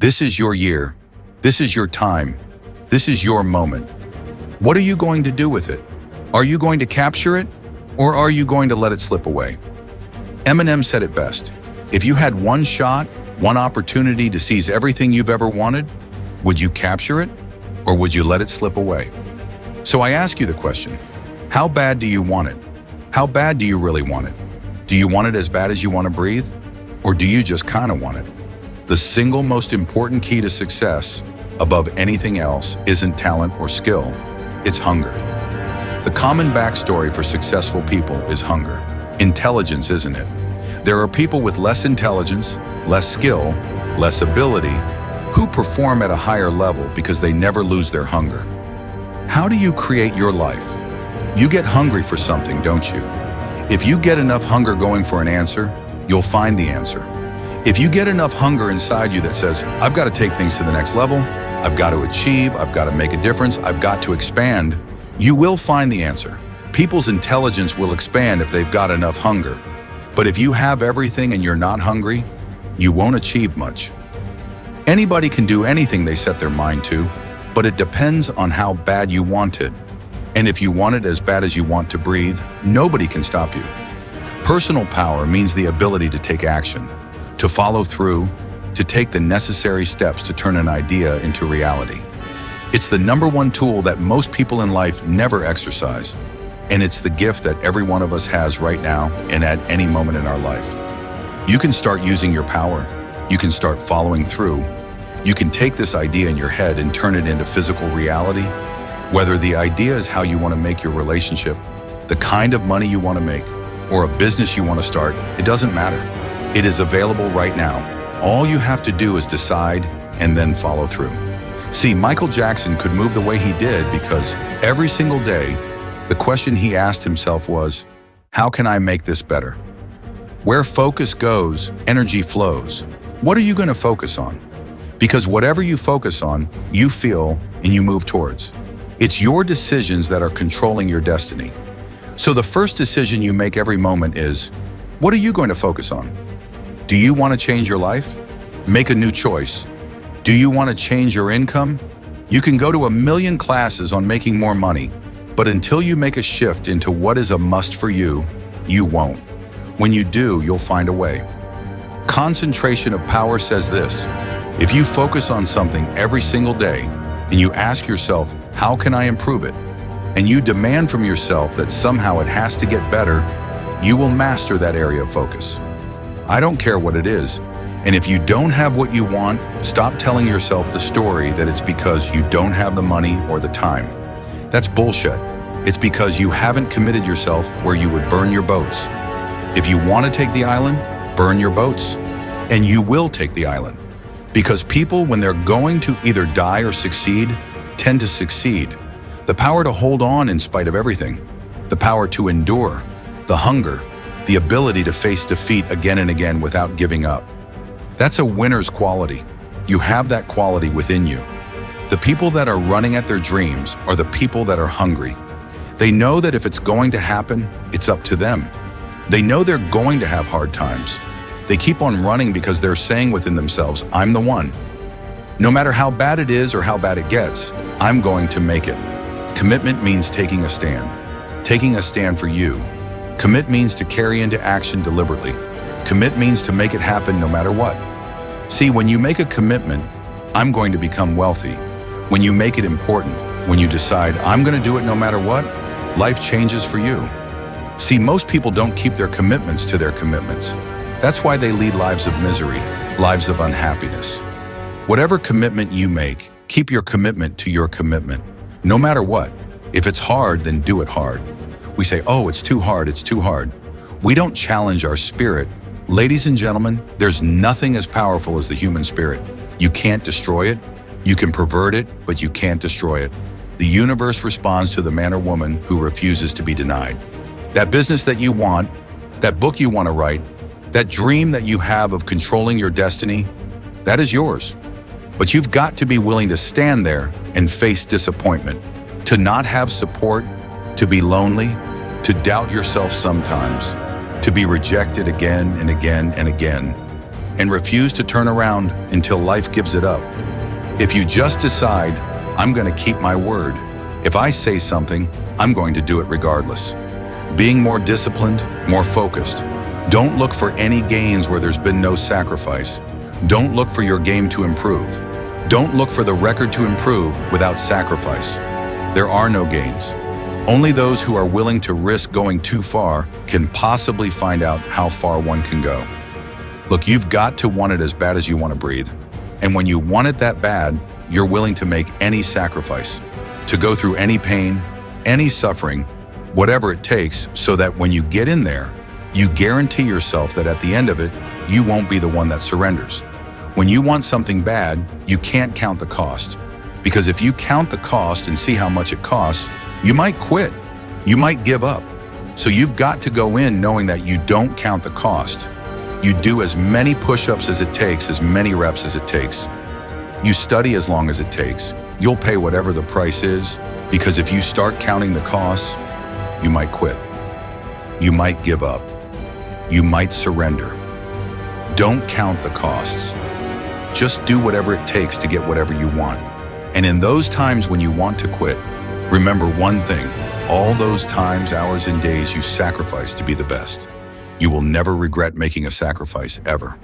This is your year. This is your time. This is your moment. What are you going to do with it? Are you going to capture it, or are you going to let it slip away? Eminem said it best. If you had one shot, one opportunity to seize everything you've ever wanted, would you capture it, or would you let it slip away? So I ask you the question, how bad do you want it? How bad do you really want it? Do you want it as bad as you want to breathe? Or do you just kind of want it? The single most important key to success, above anything else, isn't talent or skill, it's hunger. The common backstory for successful people is hunger. Intelligence, isn't it? There are people with less intelligence, less skill, less ability, who perform at a higher level because they never lose their hunger. How do you create your life? You get hungry for something, don't you? If you get enough hunger going for an answer, you'll find the answer. If you get enough hunger inside you that says, I've got to take things to the next level, I've got to achieve, I've got to make a difference, I've got to expand, you will find the answer. People's intelligence will expand if they've got enough hunger. But if you have everything and you're not hungry, you won't achieve much. Anybody can do anything they set their mind to, but it depends on how bad you want it. And if you want it as bad as you want to breathe, nobody can stop you. Personal power means the ability to take action, to follow through, to take the necessary steps to turn an idea into reality. It's the number one tool that most people in life never exercise, and it's the gift that every one of us has right now and at any moment in our life. You can start using your power. You can start following through. You can take this idea in your head and turn it into physical reality. Whether the idea is how you want to make your relationship, the kind of money you want to make, or a business you want to start, it doesn't matter. It is available right now. All you have to do is decide and then follow through. See, Michael Jackson could move the way he did because every single day, the question he asked himself was, how can I make this better? Where focus goes, energy flows. What are you going to focus on? Because whatever you focus on, you feel and you move towards. It's your decisions that are controlling your destiny. So the first decision you make every moment is, what are you going to focus on? Do you want to change your life? Make a new choice. Do you want to change your income? You can go to 1,000,000 classes on making more money, but until you make a shift into what is a must for you, you won't. When you do, you'll find a way. Concentration of power says this: if you focus on something every single day and you ask yourself, how can I improve it? And you demand from yourself that somehow it has to get better, you will master that area of focus. I don't care what it is. And if you don't have what you want, stop telling yourself the story that it's because you don't have the money or the time. That's bullshit. It's because you haven't committed yourself where you would burn your boats. If you want to take the island, burn your boats. And you will take the island. Because people, when they're going to either die or succeed, tend to succeed. The power to hold on in spite of everything. The power to endure. The hunger. The ability to face defeat again and again without giving up. That's a winner's quality. You have that quality within you. The people that are running at their dreams are the people that are hungry. They know that if it's going to happen, it's up to them. They know they're going to have hard times. They keep on running because they're saying within themselves, I'm the one. No matter how bad it is or how bad it gets, I'm going to make it. Commitment means taking a stand. Taking a stand for you. Commit means to carry into action deliberately. Commit means to make it happen no matter what. See, when you make a commitment, I'm going to become wealthy. When you make it important, when you decide, I'm going to do it no matter what, life changes for you. See, most people don't keep their commitments to their commitments. That's why they lead lives of misery, lives of unhappiness. Whatever commitment you make, keep your commitment to your commitment, no matter what. If it's hard, then do it hard. We say, oh, it's too hard, it's too hard. We don't challenge our spirit. Ladies and gentlemen, there's nothing as powerful as the human spirit. You can't destroy it. You can pervert it, but you can't destroy it. The universe responds to the man or woman who refuses to be denied. That business that you want, that book you want to write, that dream that you have of controlling your destiny, that is yours. But you've got to be willing to stand there and face disappointment, to not have support, to be lonely, to doubt yourself sometimes, to be rejected again and again and again. and refuse to turn around until life gives it up. If you just decide, I'm going to keep my word. If I say something, I'm going to do it regardless. Being more disciplined, more focused. Don't look for any gains where there's been no sacrifice. Don't look for your game to improve. Don't look for the record to improve without sacrifice. There are no gains. Only those who are willing to risk going too far can possibly find out how far one can go. Look, you've got to want it as bad as you want to breathe. And when you want it that bad, you're willing to make any sacrifice, to go through any pain, any suffering, whatever it takes, so that when you get in there, you guarantee yourself that at the end of it, you won't be the one that surrenders. When you want something bad, you can't count the cost. Because if you count the cost and see how much it costs, you might quit. You might give up. So you've got to go in knowing that you don't count the cost. You do as many push-ups as it takes, as many reps as it takes. You study as long as it takes. You'll pay whatever the price is, because if you start counting the costs, you might quit. You might give up. You might surrender. Don't count the costs. Just do whatever it takes to get whatever you want. And in those times when you want to quit, remember one thing: all those times, hours, and days you sacrificed to be the best. You will never regret making a sacrifice, ever.